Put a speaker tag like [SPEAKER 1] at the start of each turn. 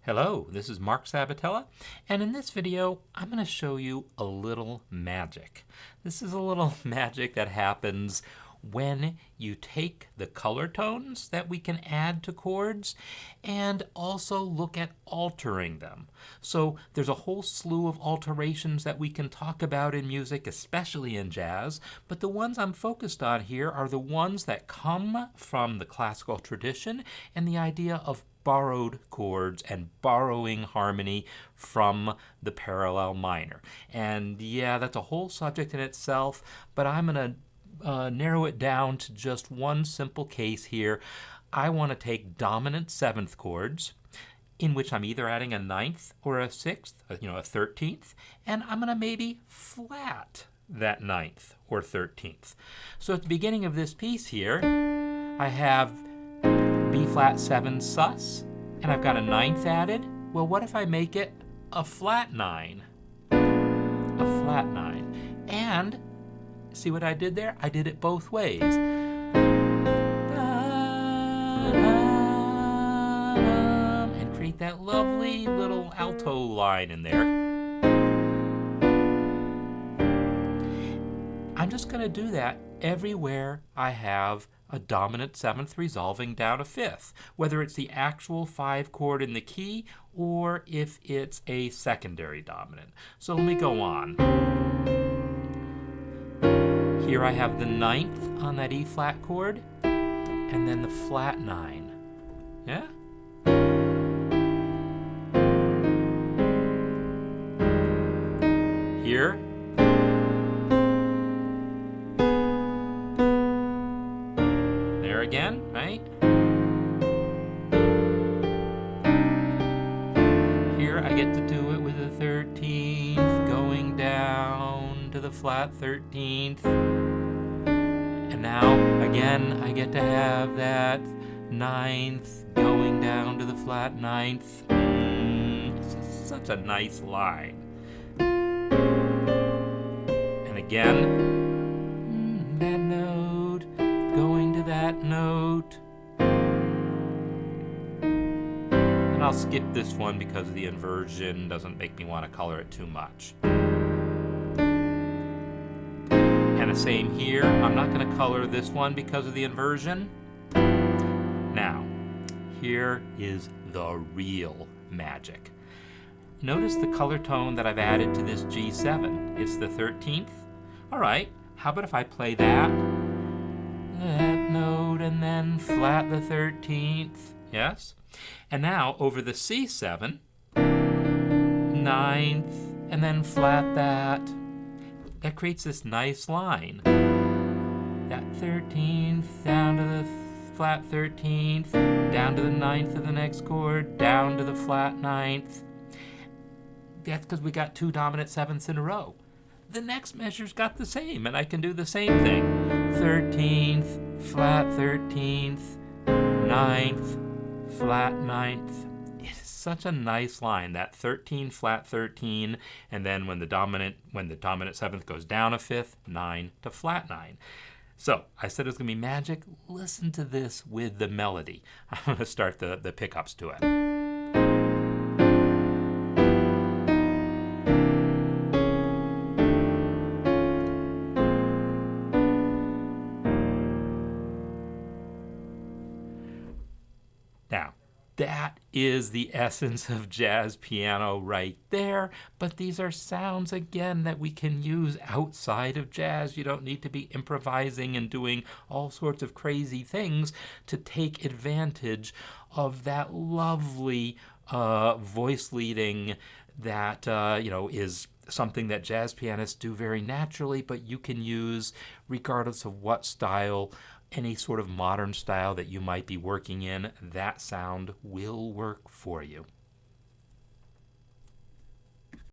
[SPEAKER 1] Hello, this is Mark Sabatella, and in this video I'm going to show you a little magic. This is a little magic that happens when you take the color tones that we can add to chords and also look at altering them. So there's a whole slew of alterations that we can talk about in music, especially in jazz, but the ones I'm focused on here are the ones that come from the classical tradition and the idea of borrowed chords and borrowing harmony from the parallel minor. And yeah, that's a whole subject in itself, but I'm going to narrow it down to just one simple case here. I want to take dominant seventh chords in which I'm either adding a ninth or a sixth, a 13th, and I'm going to maybe flat that ninth or 13th. So at the beginning of this piece here, I have B flat 7 sus, and I've got a ninth added. Well, what if I make it a flat 9? A flat 9. And see what I did there? I did it both ways. And create that lovely little alto line in there. I'm just going to do that everywhere I have a dominant seventh resolving down a fifth, whether it's the actual 5 chord in the key or if it's a secondary dominant. So let me go on. Here I have the ninth on that E flat chord and then the flat 9. Yeah? Here, again, right? Here I get to do it with the 13th going down to the flat 13th. And now, again, I get to have that ninth going down to the flat ninth. It's such a nice line. And again, that note going to that note. And I'll skip this one because the inversion doesn't make me want to color it too much. And the same here. I'm not going to color this one because of the inversion. Now, here is the real magic. Notice the color tone that I've added to this G7. It's the 13th. All right, how about if I play that note and then flat the 13th, yes? And now over the C7, ninth, and then flat that. That creates this nice line. That 13th down to the flat 13th, down to the ninth of the next chord, down to the flat ninth. That's because we got 2 dominant sevenths in a row. The next measure's got the same, and I can do the same thing. 13th, flat 13th, ninth, flat ninth. It's such a nice line, that 13, flat 13, and then when the dominant seventh goes down a fifth, 9 to flat 9. So I said it was going to be magic. Listen to this with the melody. I'm going to start the pickups to it. Now, that is the essence of jazz piano right there, but these are sounds, again, that we can use outside of jazz. You don't need to be improvising and doing all sorts of crazy things to take advantage of that lovely voice leading that, is something that jazz pianists do very naturally, but you can use regardless of what style, any sort of modern style that you might be working in. That sound will work for you.